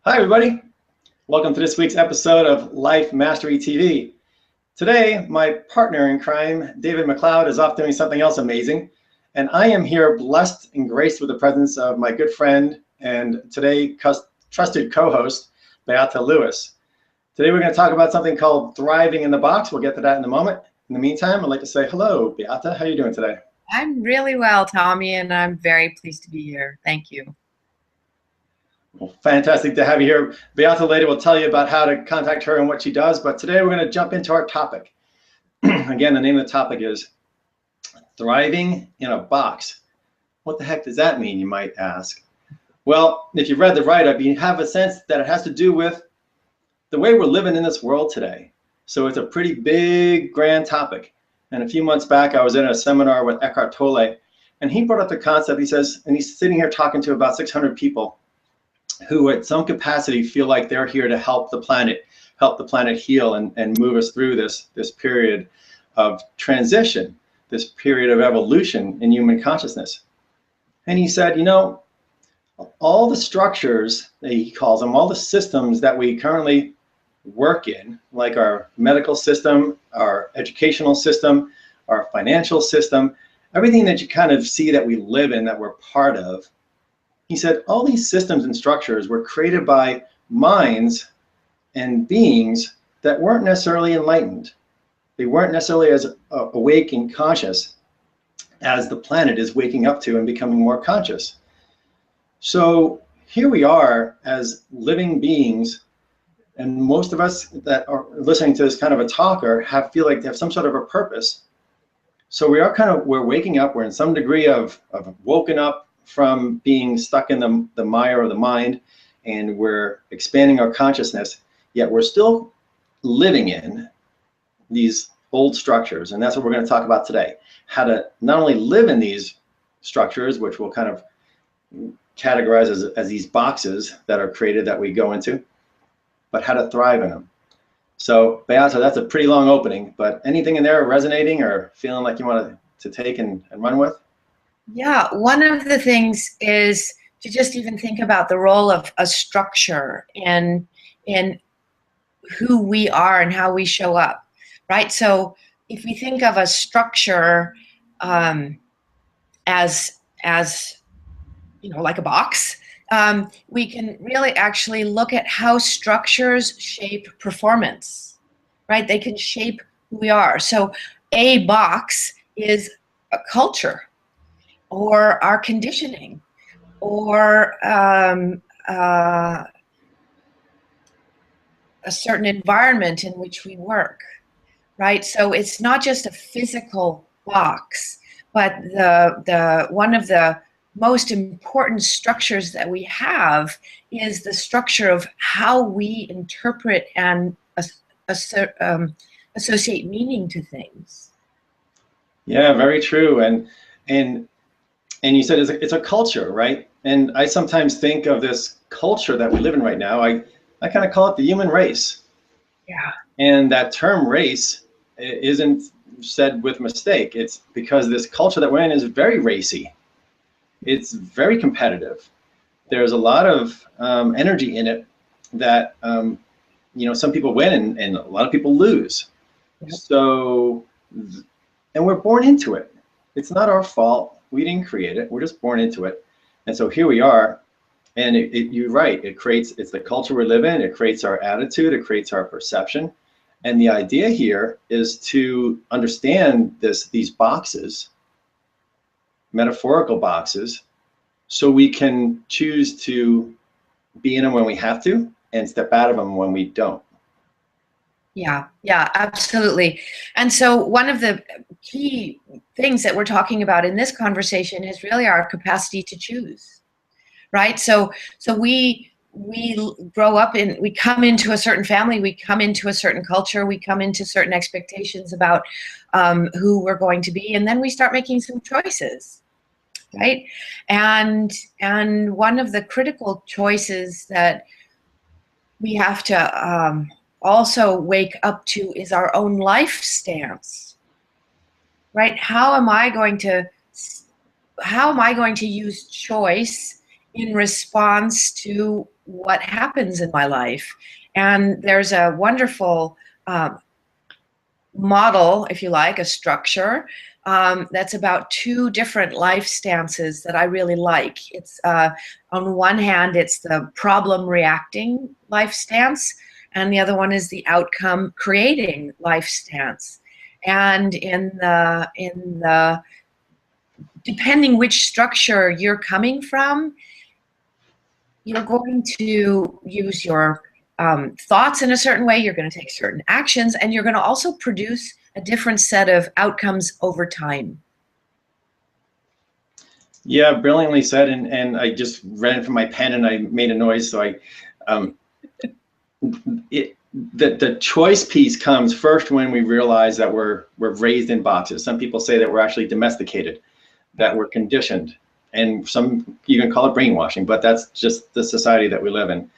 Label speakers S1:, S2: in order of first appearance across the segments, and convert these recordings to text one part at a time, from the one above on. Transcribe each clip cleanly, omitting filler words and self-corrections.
S1: Hi, everybody. Welcome to this week's episode of Life Mastery TV. Today, my partner in crime, David McLeod, is off doing something else amazing, and I am here blessed and graced with the presence of my good friend and today trusted co-host, Beata Lewis. Today, we're going to talk about something called thriving in the box. We'll get to that in a moment. In the meantime, I'd like to say hello, Beata. How are you doing today?
S2: I'm really well, Tommy, and I'm very pleased to be here. Thank you.
S1: Well, fantastic to have you here. Beata later will tell you about how to contact her and what she does, but today we're going to jump into our topic. Again, the name of the topic is thriving in a box. What the heck does that mean, you might ask? Well, if you've read the write-up, you have a sense that it has to do with the way we're living in this world today. So it's a pretty big, grand topic. And a few months back, I was in a seminar with Eckhart Tolle, and he brought up the concept. He says, and he's sitting here talking to about 600 people who at some capacity feel like they're here to help the planet heal and move us through this period of transition, this period of evolution in human consciousness. And he said, you know, all the structures, he calls them, all the systems that we currently work in, like our medical system, our educational system, our financial system, everything that you kind of see that we live in, that we're part of, he said all these systems and structures were created by minds and beings that weren't necessarily enlightened. They weren't necessarily as awake and conscious as the planet is waking up to and becoming more conscious. So here we are as living beings, and most of us that are listening to this kind of a talker feel like they have some sort of a purpose. So we're waking up, we're in some degree of woken up from being stuck in the mire of the mind, and we're expanding our consciousness, yet we're still living in these old structures. And that's what we're going to talk about today. How to not only live in these structures, which we'll kind of categorize as these boxes that are created that we go into, but how to thrive in them. So Beata, that's a pretty long opening, but anything in there resonating or feeling like you want to take and run with?
S2: Yeah, one of the things is to just even think about the role of a structure in who we are and how we show up, right? So if we think of a structure as you know, like a box, we can really actually look at how structures shape performance, right? They can shape who we are. So a box is a culture, or our conditioning, or a certain environment in which we work, right? So it's not just a physical box, but the one of the most important structures that we have is the structure of how we interpret and associate meaning to things.
S1: Yeah, very true. And you said it's a culture, right? And I sometimes think of this culture that we live in right now, I kind of call it the human race.
S2: Yeah.
S1: And that term race isn't said with mistake. It's because this culture that we're in is very racy. It's very competitive. There's a lot of energy in it that, you know, some people win and a lot of people lose.
S2: Yep.
S1: So, and we're born into it. It's not our fault. We didn't create it. We're just born into it. And so here we are. And you're right. It's the culture we live in. It creates our attitude. It creates our perception. And the idea here is to understand these boxes, metaphorical boxes, so we can choose to be in them when we have to and step out of them when we don't.
S2: Yeah, absolutely. And so one of the key things that we're talking about in this conversation is really our capacity to choose, right? So we grow up we come into a certain family, we come into a certain culture, we come into certain expectations about who we're going to be, and then we start making some choices, right? And one of the critical choices that we have to also wake up to is our own life stance, right? How am I going to use choice in response to what happens in my life. And there's a wonderful model, if you like, a structure that's about two different life stances that I really like. It's on one hand, it's the problem reacting life stance, and the other one is the outcome creating life stance. And in the depending which structure you're coming from, you're going to use your thoughts in a certain way, you're going to take certain actions, and you're going to also produce a different set of outcomes over time.
S1: Yeah, brilliantly said. And I just ran from my pen and I made a noise. So the choice piece comes first when we realize that we're raised in boxes. Some people say that we're actually domesticated, that we're conditioned, and some you can call it brainwashing, but that's just the society that we live in.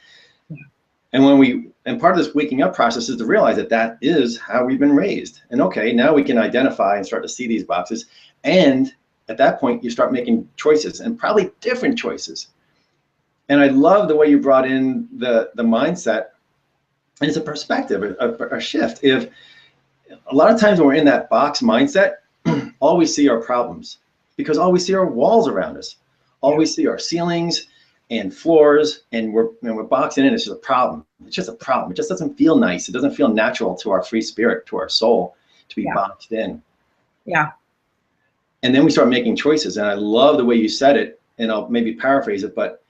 S1: And part of this waking up process is to realize that that is how we've been raised. And okay, now we can identify and start to see these boxes. And at that point, you start making choices, and probably different choices. And I love the way you brought in the mindset. And it's a perspective, a shift. If a lot of times when we're in that box mindset, all we see are problems, because all we see are walls around us. All we see are ceilings and floors, and we're boxing in. It's just a problem. It's just a problem. It just doesn't feel nice. It doesn't feel natural to our free spirit, to our soul, to be boxed in.
S2: Yeah.
S1: And then we start making choices. And I love the way you said it, and I'll maybe paraphrase it, but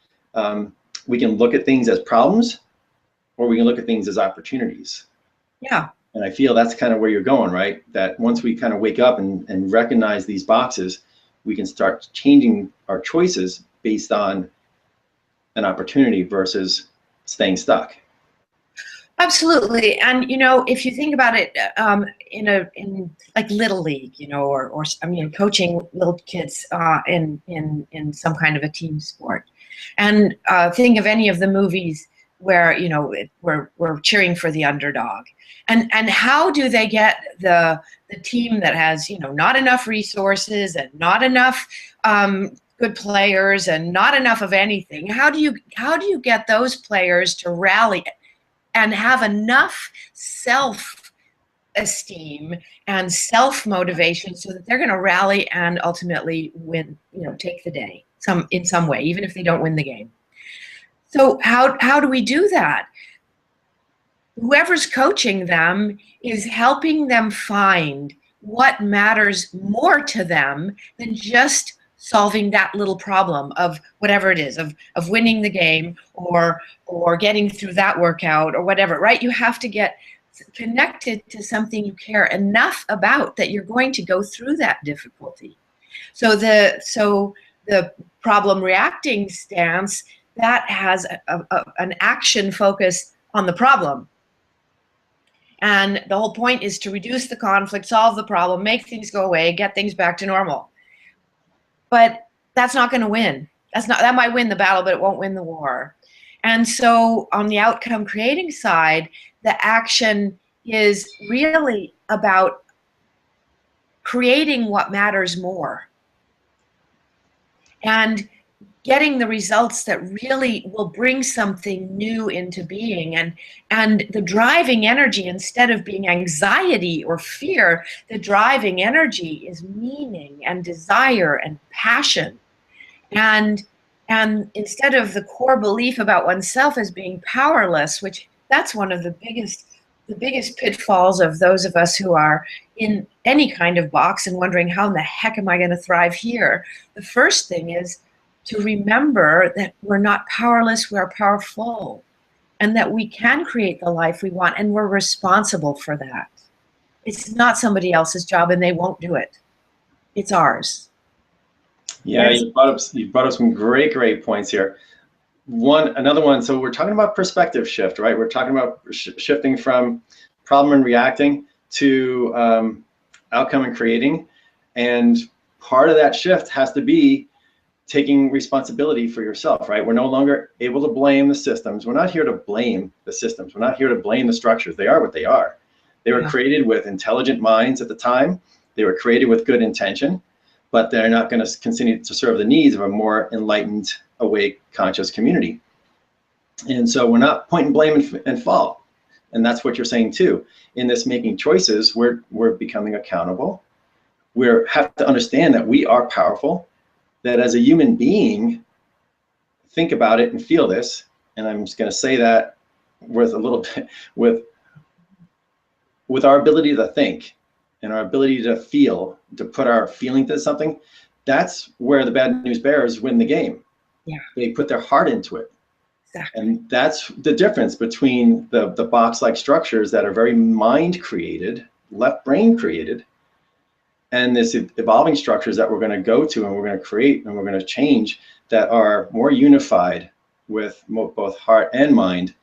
S1: we can look at things as problems, or we can look at things as opportunities.
S2: Yeah.
S1: And I feel that's kind of where you're going, right? That once we kind of wake up and recognize these boxes, we can start changing our choices based on an opportunity versus staying stuck.
S2: Absolutely. And if you think about it in like Little League, or I mean coaching little kids in some kind of a team sport, and think of any of the movies where we're cheering for the underdog, and how do they get the team that has not enough resources and not enough good players and not enough of anything? How do you get those players to rally and have enough self-esteem and self-motivation so that they're going to rally and ultimately win, take the day in some way, even if they don't win the game? So how do we do that? Whoever's coaching them is helping them find what matters more to them than just solving that little problem of whatever it is, of winning the game or getting through that workout or whatever, right? You have to get connected to something you care enough about that you're going to go through that difficulty. So the problem reacting stance, that has an action focus on the problem. And the whole point is to reduce the conflict, solve the problem, make things go away, get things back to normal. But that's not going to win. That might win the battle, but it won't win the war. And so on the outcome creating side, the action is really about creating what matters more and getting the results that really will bring something new into being. And the driving energy, instead of being anxiety or fear, the driving energy is meaning and desire and passion. And instead of the core belief about oneself as being powerless, which that's one of the biggest pitfalls of those of us who are in any kind of box and wondering, how in the heck am I going to thrive here? The first thing is to remember that we're not powerless, we're powerful, and that we can create the life we want, and we're responsible for that. It's not somebody else's job, and they won't do it. It's ours.
S1: Yeah, you brought up some great points here. Another one, so we're talking about perspective shift, right? We're talking about shifting from problem and reacting to outcome and creating. And part of that shift has to be taking responsibility for yourself, right? We're no longer able to blame the systems. We're not here to blame the systems. We're not here to blame the structures. They are what they are. They were created with intelligent minds at the time. They were created with good intention. but they're not going to continue to serve the needs of a more enlightened, awake, conscious community. And so we're not pointing blame and fault. And that's what you're saying too. In this making choices, we're becoming accountable. We have to understand that we are powerful, that as a human being, think about it and feel this. And I'm just going to say that with a little bit, with our ability to think and our ability to feel, to put our feeling to something, that's where the bad news bears win the game.
S2: Yeah.
S1: They put their heart into it.
S2: Exactly.
S1: And that's the difference between the box-like structures that are very mind created, left brain created, and this evolving structures that we're going to go to and we're going to create and we're going to change that are more unified with both heart and mind.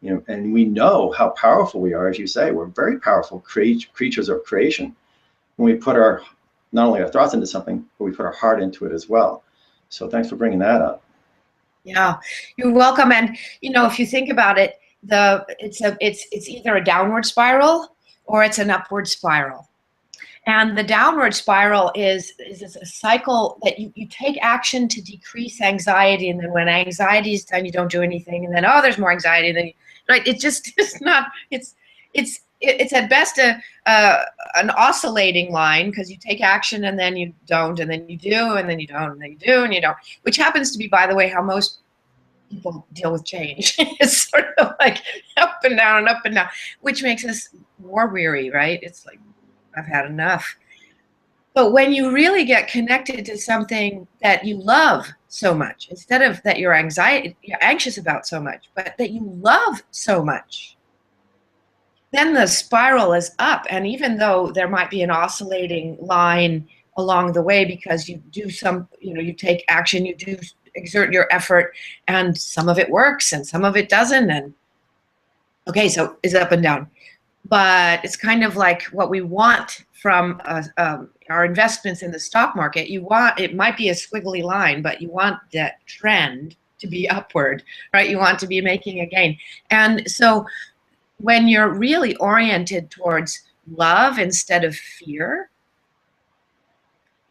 S1: You know, and we know how powerful we are, as you say. We're very powerful creatures of creation when we put not only our thoughts into something, but we put our heart into it as well. So thanks for bringing that up.
S2: Yeah, you're welcome. And you know, if you think about it, it's either a downward spiral or it's an upward spiral. And the downward spiral is a cycle that you take action to decrease anxiety, and then when anxiety is done, you don't do anything, and then there's more anxiety, and then right, it's at best an oscillating line, because you take action and then you don't, and then you do, and then you don't, and then you do, and you don't, which happens to be, by the way, how most people deal with change. It's sort of like up and down, which makes us more weary, right? It's like, I've had enough. But when you really get connected to something that you love so much, instead of that you're anxious about so much, but that you love so much, then the spiral is up. And even though there might be an oscillating line along the way, because you do you take action, you do exert your effort, and some of it works and some of it doesn't. And okay, so it's up and down. But it's kind of like what we want from our investments in the stock market. It might be a squiggly line, but you want that trend to be upward, right? You want to be making a gain. And so when you're really oriented towards love instead of fear,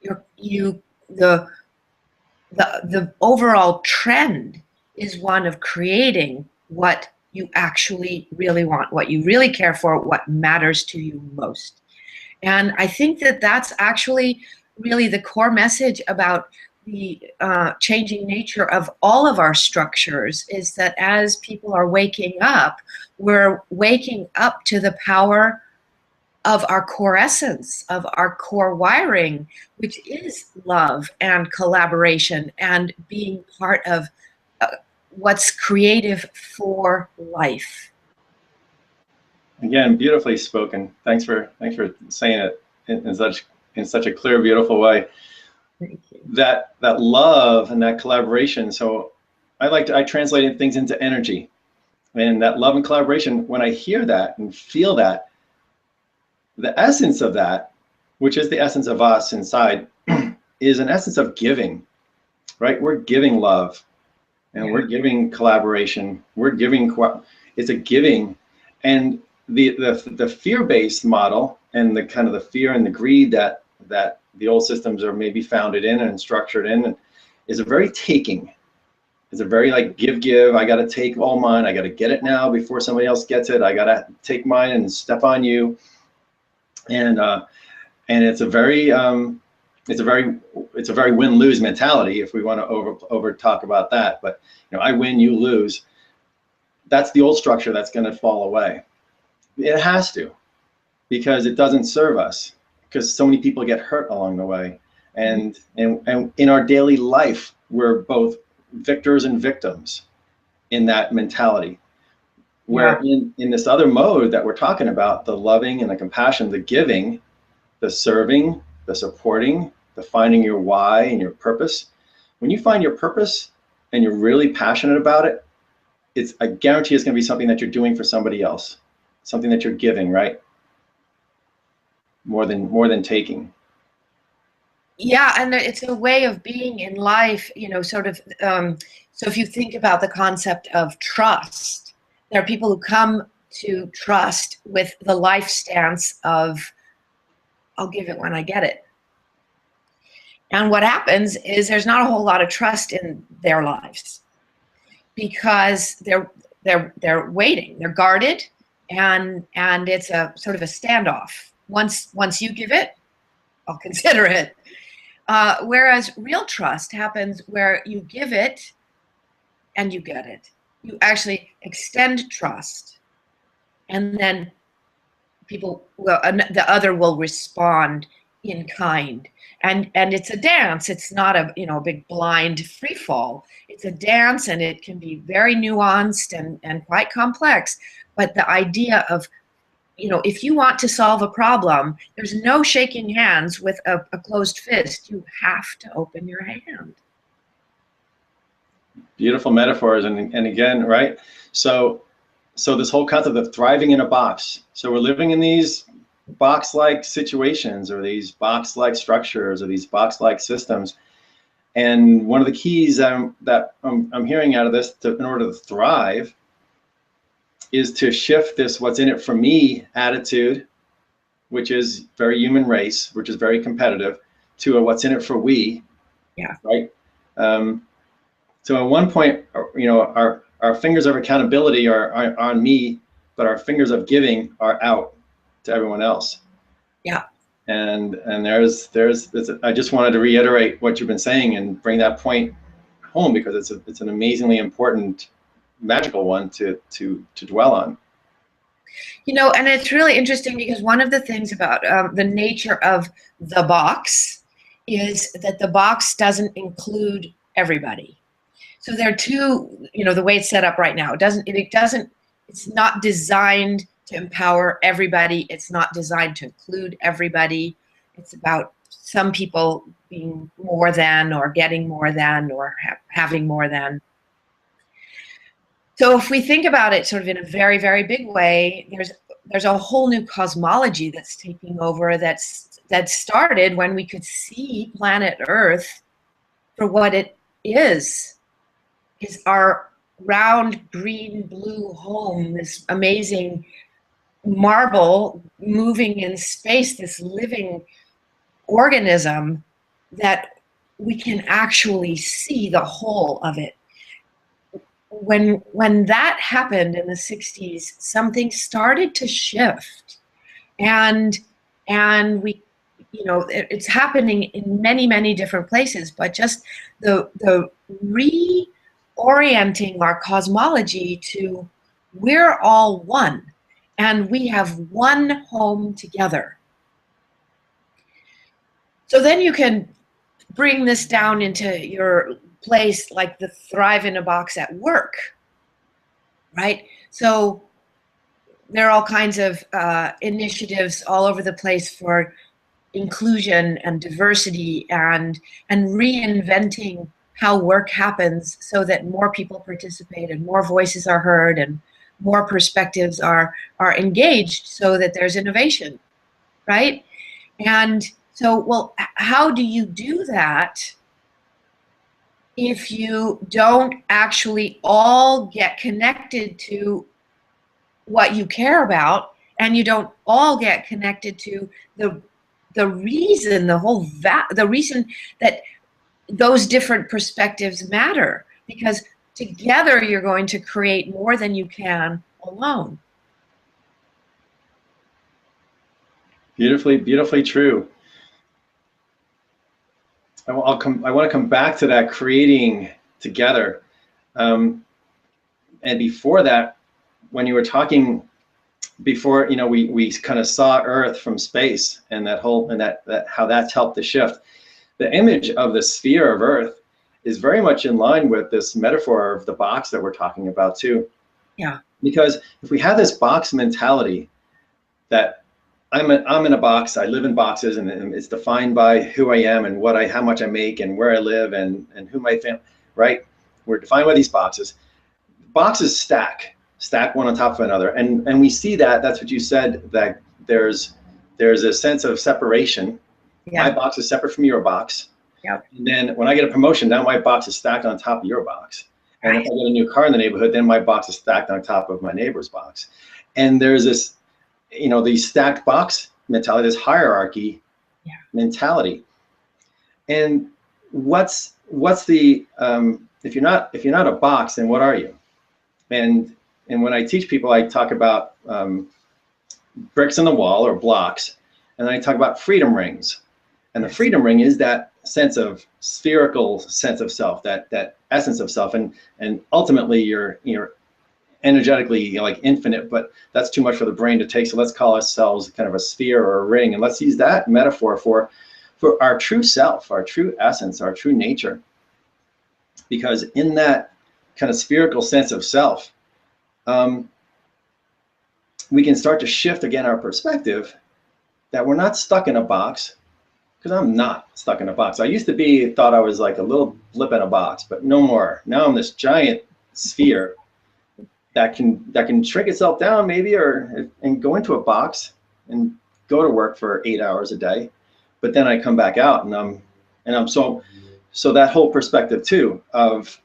S2: the overall trend is one of creating what you actually really want, what you really care for, what matters to you most. And I think that that's actually really the core message about the changing nature of all of our structures, is that as people are waking up, we're waking up to the power of our core essence, of our core wiring, which is love and collaboration and being part of what's creative for life.
S1: Again, beautifully spoken. Thanks for saying it in such a clear, beautiful way.
S2: Thank you.
S1: That love and that collaboration. So I translate things into energy, and that love and collaboration. When I hear that and feel that, the essence of that, which is the essence of us inside, is an essence of giving, right? We're giving love. And we're giving collaboration. We're giving. It's a giving, and the fear-based model and the kind of the fear and the greed that the old systems are maybe founded in and structured in is a very taking. It's a very like give. I got to take all mine. I got to get it now before somebody else gets it. I got to take mine and step on you. And it's a very win-lose mentality, if we want to over talk about that. But I win, you lose. That's the old structure that's going to fall away. It has to, because it doesn't serve us, because so many people get hurt along the way. And in our daily life, we're both victors and victims in that mentality. Where in this other mode that we're talking about, the loving and the compassion, the giving, the serving, the supporting, the finding your why and your purpose. When you find your purpose and you're really passionate about it, I guarantee it's going to be something that you're doing for somebody else, something that you're giving, right? More than taking.
S2: Yeah, and it's a way of being in life, sort of. So if you think about the concept of trust, there are people who come to trust with the life stance of, I'll give it when I get it. And what happens is there's not a whole lot of trust in their lives because they're waiting, they're guarded, and it's a sort of a standoff. Once you give it, I'll consider it. Whereas real trust happens where you give it and you get it. You actually extend trust, and then people will, the other will respond in kind. And it's a dance. It's not a big blind free fall. It's a dance, and it can be very nuanced and quite complex. But the idea of, if you want to solve a problem, there's no shaking hands with a closed fist. You have to open your hand.
S1: Beautiful metaphors, and again, right? So this whole concept of thriving in a box. So we're living in these box-like situations, or these box-like structures, or these box-like systems. And one of the keys that I'm hearing out of this, in order to thrive, is to shift this "what's in it for me" attitude, which is very human race, which is very competitive, to a "what's in it for we."
S2: Yeah.
S1: Right. So at one point, our fingers of accountability are on me, but our fingers of giving are out to everyone else.
S2: Yeah.
S1: And there's I just wanted to reiterate what you've been saying and bring that point home, because it's an amazingly important, magical one to dwell on.
S2: And it's really interesting because one of the things about the nature of the box is that the box doesn't include everybody. So there are two, the way it's set up right now, it's not designed to empower everybody. It's not designed to include everybody. It's about some people being more than, or getting more than, or having more than. So if we think about it sort of in a very, very big way, there's a whole new cosmology that's taking over, that started when we could see planet Earth for what it is our round green blue home, this amazing marble moving in space, this living organism that we can actually see the whole of it. When that happened in the 60s, something started to shift, and we, it's happening in many, many different places, but just the reorienting our cosmology to we're all one, and we have one home together. So then you can bring this down into your place, like the thrive in a box at work, right? So there are all kinds of initiatives all over the place for inclusion and diversity, and reinventing how work happens so that more people participate and more voices are heard and more perspectives are engaged, so that there's innovation, right? And so, well, how do you do that if you don't actually all get connected to what you care about, and you don't all get connected to the reason, the reason that those different perspectives matter? Because together you're going to create more than you can alone.
S1: Beautifully, beautifully true. I want to come back to that creating together. And before that, when you were talking before, we kind of saw Earth from space, and that how that's helped the shift. The image of the sphere of Earth is very much in line with this metaphor of the box that we're talking about too.
S2: Yeah.
S1: Because if we have this box mentality, that I'm in a box, I live in boxes, and it's defined by who I am and how much I make and where I live and who my family, right? We're defined by these boxes. Boxes stack one on top of another, and we see that's what you said, that there's a sense of separation. Yeah. My box is separate from your box.
S2: Yep.
S1: And then when I get a promotion, now my box is stacked on top of your box. And if I get a new car in the neighborhood, then my box is stacked on top of my neighbor's box. And there's this, the stacked box mentality, this hierarchy mentality. And what's the if you're not a box, then what are you? And when I teach people, I talk about bricks in the wall or blocks, and then I talk about freedom rings. And the freedom ring is that sense of spherical sense of self, that essence of self, and ultimately you're energetically like infinite, but that's too much for the brain to take. So let's call ourselves kind of a sphere or a ring, and let's use that metaphor for our true self, our true essence, our true nature. Because in that kind of spherical sense of self, we can start to shift again our perspective that we're not stuck in a box. Because I'm not stuck in a box. I used to thought I was like a little blip in a box, but no more. Now I'm this giant sphere that can shrink itself down maybe, and go into a box and go to work for 8 hours a day. But then I come back out, and I'm so that whole perspective too of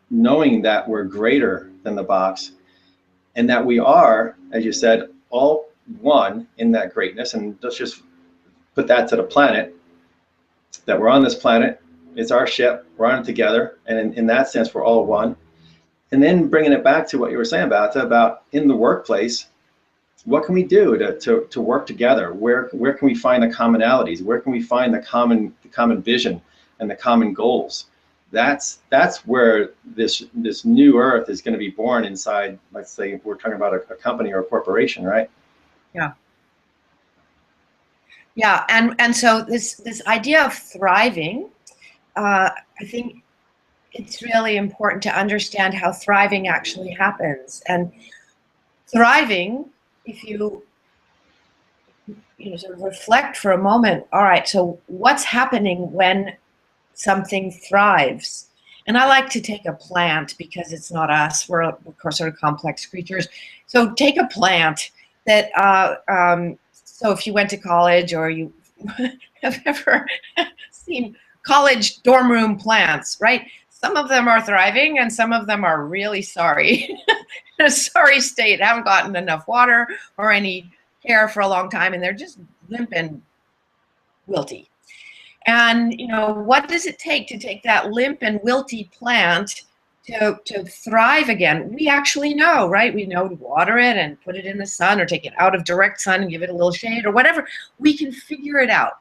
S1: knowing that we're greater than the box, and that we are, as you said, all one in that greatness. And let's just put that to the planet, that we're on this planet, it's our ship, we're on it together, and in that sense we're all one. And then bringing it back to what you were saying about in the workplace, what can we do to work together? Where can we find the commonalities? Where can we find the common vision and the common goals? That's where this new earth is going to be born inside. Let's say we're talking about a company or a corporation, right?
S2: Yeah. Yeah, and so this idea of thriving, I think it's really important to understand how thriving actually happens. And thriving, if you sort of reflect for a moment, all right, so what's happening when something thrives? And I like to take a plant, because it's not us, we're of course sort of complex creatures. So take a plant that so if you went to college, or you have ever seen college dorm room plants, right? Some of them are thriving and some of them are really sorry, in a sorry state, haven't gotten enough water or any care for a long time, and they're just limp and wilty. And what does it take to take that limp and wilty plant to thrive again? We actually know, right? We know to water it and put it in the sun, or take it out of direct sun and give it a little shade or whatever. We can figure it out.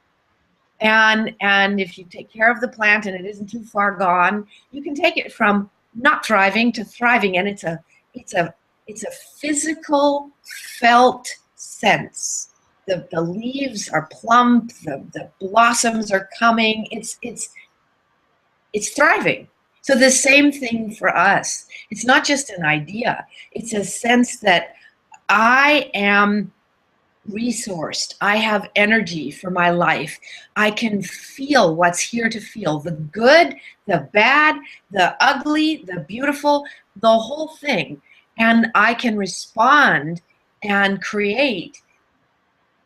S2: And if you take care of the plant and it isn't too far gone, you can take it from not thriving to thriving. And it's a physical, felt sense. The leaves are plump, the blossoms are coming. It's thriving. So the same thing for us. It's not just an idea. It's a sense that I am resourced. I have energy for my life. I can feel what's here to feel. The good, the bad, the ugly, the beautiful, the whole thing. And I can respond and create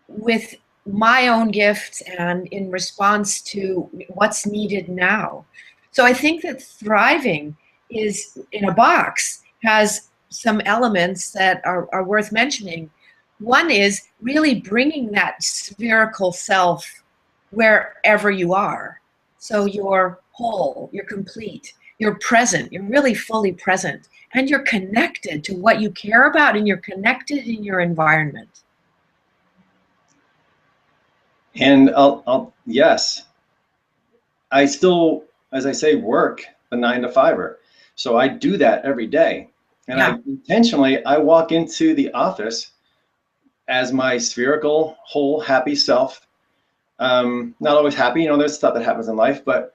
S2: with my own gifts and in response to what's needed now. So I think that thriving is in a box has some elements that are worth mentioning. One is really bringing that spherical self wherever you are. So you're whole, you're complete, you're present, you're really fully present, and you're connected to what you care about, and you're connected in your environment.
S1: And yes, I still, as I say, work a 9 to 5-er. So I do that every day. And yeah. I walk into the office as my spherical, whole, happy self. Not always happy, there's stuff that happens in life, but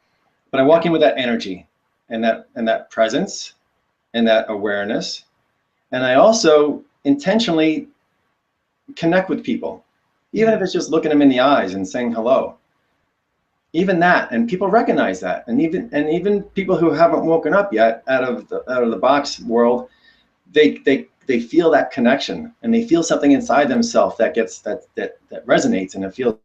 S1: I walk in with that energy and that presence and that awareness. And I also intentionally connect with people, even if it's just looking them in the eyes and saying hello. Even that, and people recognize that, and even people who haven't woken up yet out of the box world, they feel that connection, and they feel something inside themselves that resonates, and it feels